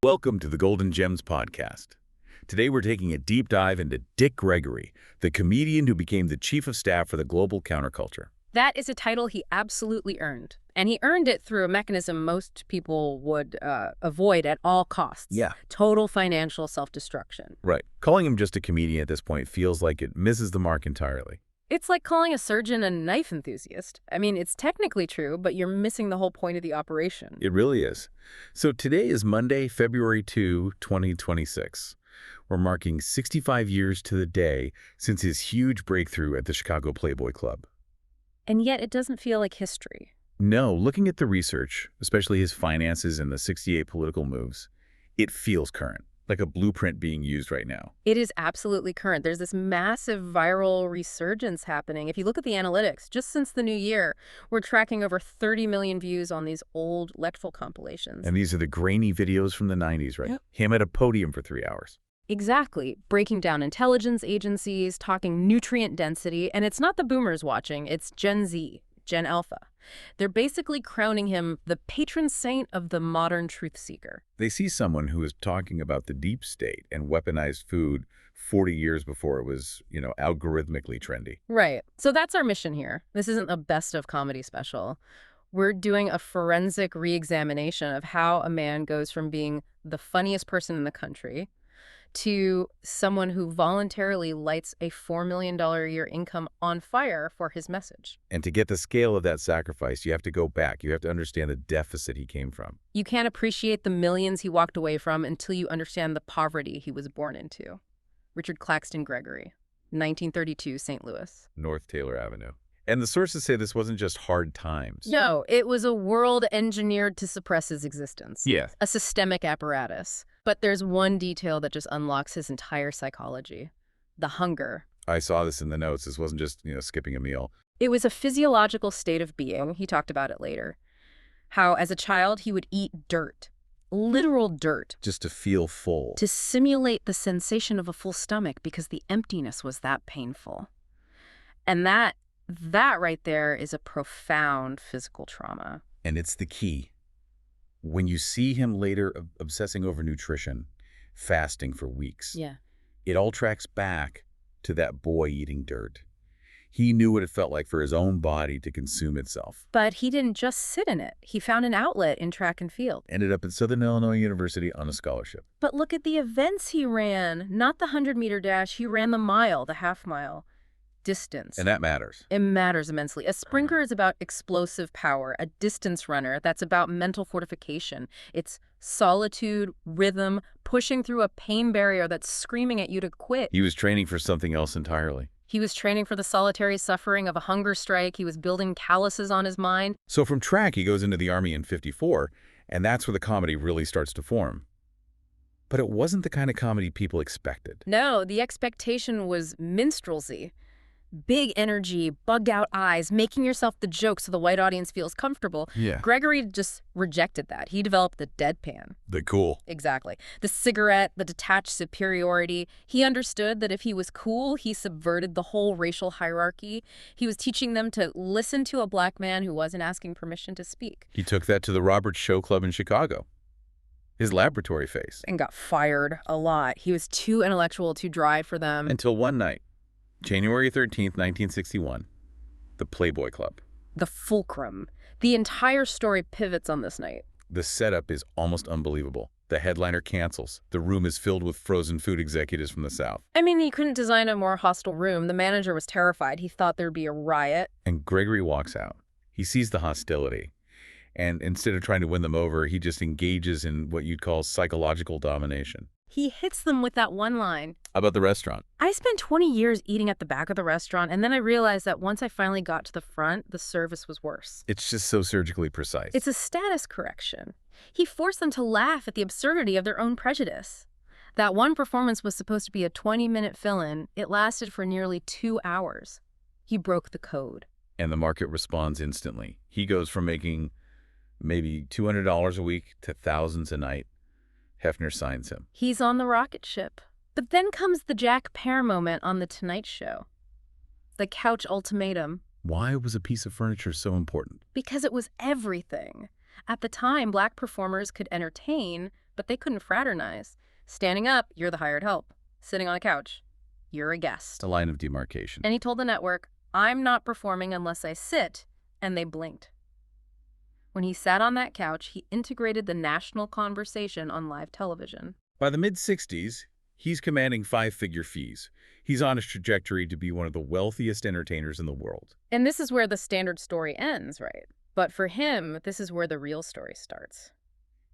Welcome to the Golden Gems podcast. Today we're taking a deep dive into Dick Gregory, the comedian who became the chief of staff for the global counterculture. That is a title he absolutely earned. And he earned it through a mechanism most people would avoid at all costs. Yeah. Total financial self-destruction. Right. Calling him just a comedian at this point feels like it misses the mark entirely. It's like calling a surgeon a knife enthusiast. I mean, it's technically true, but you're missing the whole point of the operation. It really is. So today is Monday, February 2, 2026. We're marking 65 years to the day since his huge breakthrough at the Chicago Playboy Club. And yet it doesn't feel like history. No, looking at the research, especially his finances and the 68 political moves, it feels current, like a blueprint being used right now. It is absolutely current. There's this massive viral resurgence happening. If you look at the analytics, just since the new year, we're tracking over 30 million views on these old Letful compilations. And these are the grainy videos from the 90s, right? Yep. Him at a podium for 3 hours. Exactly. Breaking down intelligence agencies, talking nutrient density, and it's not the boomers watching, it's Gen Z, Gen Alpha. They're basically crowning him the patron saint of the modern truth seeker. They see someone who is talking about the deep state and weaponized food 40 years before it was, algorithmically trendy. Right. So that's our mission here. This isn't a best of comedy special. We're doing a forensic re-examination of how a man goes from being the funniest person in the country to someone who voluntarily lights a $4 million a year income on fire for his message. And to get the scale of that sacrifice, you have to go back. You have to understand the deficit he came from. You can't appreciate the millions he walked away from until you understand the poverty he was born into. Richard Claxton Gregory, 1932, St. Louis. North Taylor Avenue. And the sources say this wasn't just hard times. No, it was a world engineered to suppress his existence. Yeah. A systemic apparatus. But there's one detail that just unlocks his entire psychology. The hunger. I saw this in the notes. This wasn't just, skipping a meal. It was a physiological state of being. He talked about it later. How, as a child, he would eat dirt. Literal dirt. Just to feel full. To simulate the sensation of a full stomach because the emptiness was that painful. And that right there is a profound physical trauma. And it's the key. When you see him later obsessing over nutrition, fasting for weeks, it all tracks back to that boy eating dirt. He knew what it felt like for his own body to consume itself. But he didn't just sit in it. He found an outlet in track and field. Ended up at Southern Illinois University on a scholarship. But look at the events he ran. Not the 100-meter dash. He ran the mile, the half mile. Distance. And that matters. It matters immensely. A sprinter is about explosive power. A distance runner, that's about mental fortification. It's solitude, rhythm, pushing through a pain barrier that's screaming at you to quit. He was training for something else entirely. He was training for the solitary suffering of a hunger strike. He was building calluses on his mind. So from track, he goes into the Army in '54, and that's where the comedy really starts to form. But it wasn't the kind of comedy people expected. No, the expectation was minstrelsy. Big energy, bugged-out eyes, making yourself the joke so the white audience feels comfortable. Yeah. Gregory just rejected that. He developed the deadpan. The cool. Exactly. The cigarette, the detached superiority. He understood that if he was cool, he subverted the whole racial hierarchy. He was teaching them to listen to a black man who wasn't asking permission to speak. He took that to the Robert Show Club in Chicago. His laboratory face. And got fired a lot. He was too intellectual, too dry for them. Until one night. January 13th, 1961, the Playboy Club. The fulcrum. The entire story pivots on this night. The setup is almost unbelievable. The headliner cancels. The room is filled with frozen food executives from the South. I mean, he couldn't design a more hostile room. The manager was terrified. He thought there'd be a riot. And Gregory walks out. He sees the hostility. And instead of trying to win them over, he just engages in what you'd call psychological domination. He hits them with that one line. How about the restaurant? I spent 20 years eating at the back of the restaurant, and then I realized that once I finally got to the front, the service was worse. It's just so surgically precise. It's a status correction. He forced them to laugh at the absurdity of their own prejudice. That one performance was supposed to be a 20-minute fill-in. It lasted for nearly 2 hours. He broke the code. And the market responds instantly. He goes from making maybe $200 a week to thousands a night. Hefner signs him. He's on the rocket ship. But then comes the Jack Paar moment on The Tonight Show. The couch ultimatum. Why was a piece of furniture so important? Because it was everything. At the time, black performers could entertain, but they couldn't fraternize. Standing up, you're the hired help. Sitting on a couch, you're a guest. A line of demarcation. And he told the network, I'm not performing unless I sit, and they blinked. When he sat on that couch, he integrated the national conversation on live television. By the mid-60s, he's commanding five-figure fees. He's on his trajectory to be one of the wealthiest entertainers in the world. And this is where the standard story ends, right? But for him, this is where the real story starts.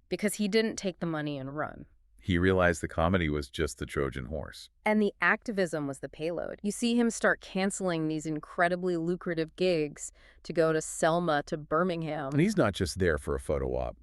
Because he didn't take the money and run. He realized the comedy was just the Trojan horse. And the activism was the payload. You see him start canceling these incredibly lucrative gigs to go to Selma, to Birmingham. And he's not just there for a photo op.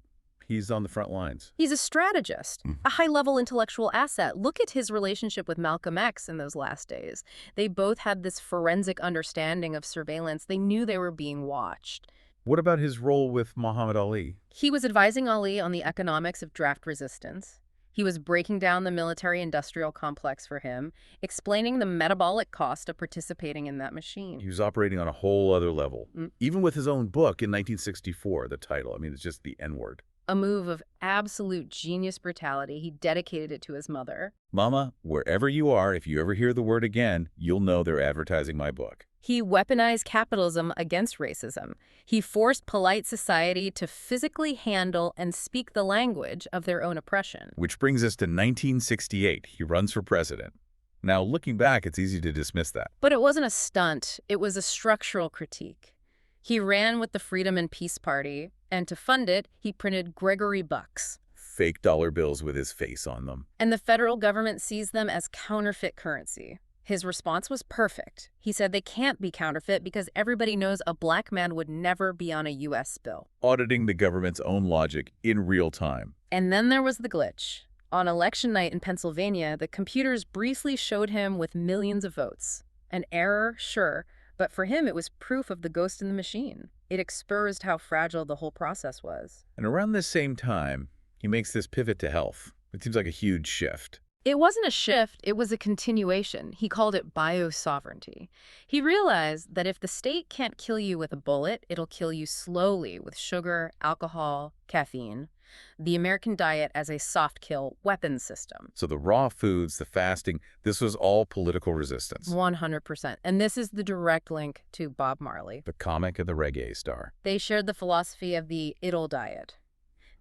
He's on the front lines. He's a strategist, a high-level intellectual asset. Look at his relationship with Malcolm X in those last days. They both had this forensic understanding of surveillance. They knew they were being watched. What about his role with Muhammad Ali? He was advising Ali on the economics of draft resistance. He was breaking down the military-industrial complex for him, explaining the metabolic cost of participating in that machine. He was operating on a whole other level. Even with his own book in 1964, the title, I mean, it's just the N-word. A move of absolute genius brutality. He dedicated it to his mother. Mama, wherever you are, if you ever hear the word again, you'll know they're advertising my book. He weaponized capitalism against racism. He forced polite society to physically handle and speak the language of their own oppression. Which brings us to 1968. He runs for president. Now, looking back, it's easy to dismiss that. But it wasn't a stunt. It was a structural critique. He ran with the Freedom and Peace Party, and to fund it, he printed Gregory bucks. Fake dollar bills with his face on them. And the federal government sees them as counterfeit currency. His response was perfect. He said they can't be counterfeit because everybody knows a black man would never be on a U.S. bill. Auditing the government's own logic in real time. And then there was the glitch. On election night in Pennsylvania, the computers briefly showed him with millions of votes. An error, sure, but for him it was proof of the ghost in the machine. It exposed how fragile the whole process was. And around this same time, he makes this pivot to health. It seems like a huge shift. It wasn't a shift, it was a continuation. He called it bio-sovereignty. He realized that if the state can't kill you with a bullet, it'll kill you slowly with sugar, alcohol, caffeine. The American diet as a soft-kill weapons system. So the raw foods, the fasting, this was all political resistance. 100%. And this is the direct link to Bob Marley. The comic and the reggae star. They shared the philosophy of the Idle diet.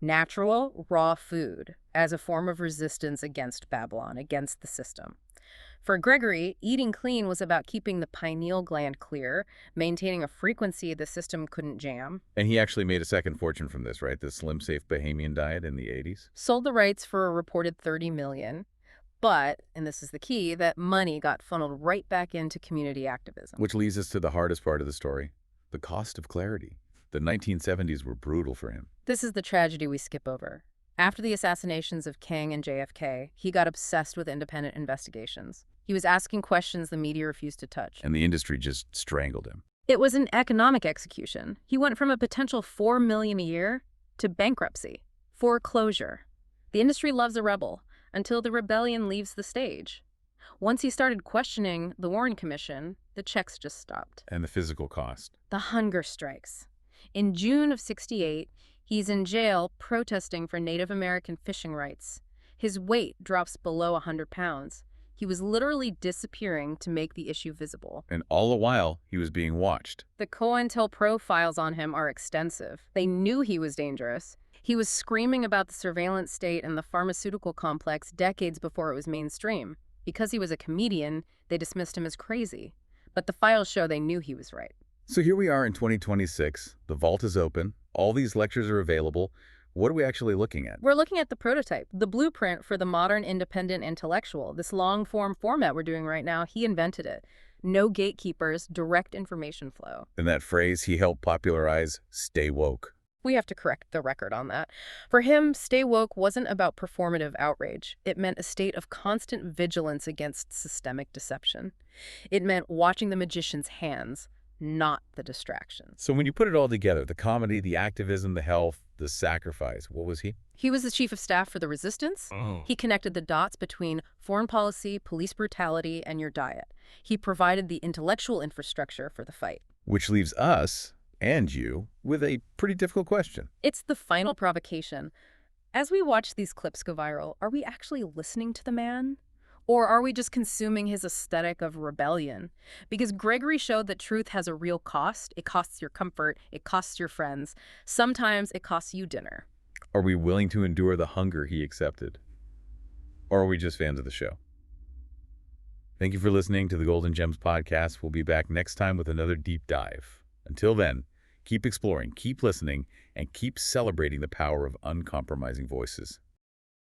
Natural, raw food as a form of resistance against Babylon, against the system. For Gregory, eating clean was about keeping the pineal gland clear, maintaining a frequency the system couldn't jam. And he actually made a second fortune from this, right? The Slim Safe Bahamian diet in the 80s. Sold the rights for a reported $30 million. But, and this is the key, that money got funneled right back into community activism. Which leads us to the hardest part of the story, the cost of clarity. The 1970s were brutal for him. This is the tragedy we skip over. After the assassinations of King and JFK, he got obsessed with independent investigations. He was asking questions the media refused to touch. And the industry just strangled him. It was an economic execution. He went from a potential $4 million a year to bankruptcy, foreclosure. The industry loves a rebel until the rebellion leaves the stage. Once he started questioning the Warren Commission, the checks just stopped. And the physical cost. The hunger strikes. In June of '68, he's in jail protesting for Native American fishing rights. His weight drops below 100 pounds. He was literally disappearing to make the issue visible. And all the while, he was being watched. The COINTELPRO files on him are extensive. They knew he was dangerous. He was screaming about the surveillance state and the pharmaceutical complex decades before it was mainstream. Because he was a comedian, they dismissed him as crazy. But the files show they knew he was right. So here we are in 2026. The vault is open. All these lectures are available. What are we actually looking at? We're looking at the prototype, the blueprint for the modern independent intellectual. This long-form format we're doing right now, he invented it. No gatekeepers, direct information flow. And that phrase he helped popularize, stay woke. We have to correct the record on that. For him, stay woke wasn't about performative outrage. It meant a state of constant vigilance against systemic deception. It meant watching the magician's hands, not the distractions. So when you put it all together, the comedy, the activism, the health, the sacrifice, what was he? He was the chief of staff for the resistance. He connected the dots between foreign policy, police brutality, and your diet. He provided the intellectual infrastructure for the fight. Which leaves us, and you, with a pretty difficult question. It's the final provocation. As we watch these clips go viral, are we actually listening to the man? Or are we just consuming his aesthetic of rebellion? Because Gregory showed that truth has a real cost. It costs your comfort. It costs your friends. Sometimes it costs you dinner. Are we willing to endure the hunger he accepted? Or are we just fans of the show? Thank you for listening to the Golden Gems podcast. We'll be back next time with another deep dive. Until then, keep exploring, keep listening, and keep celebrating the power of uncompromising voices.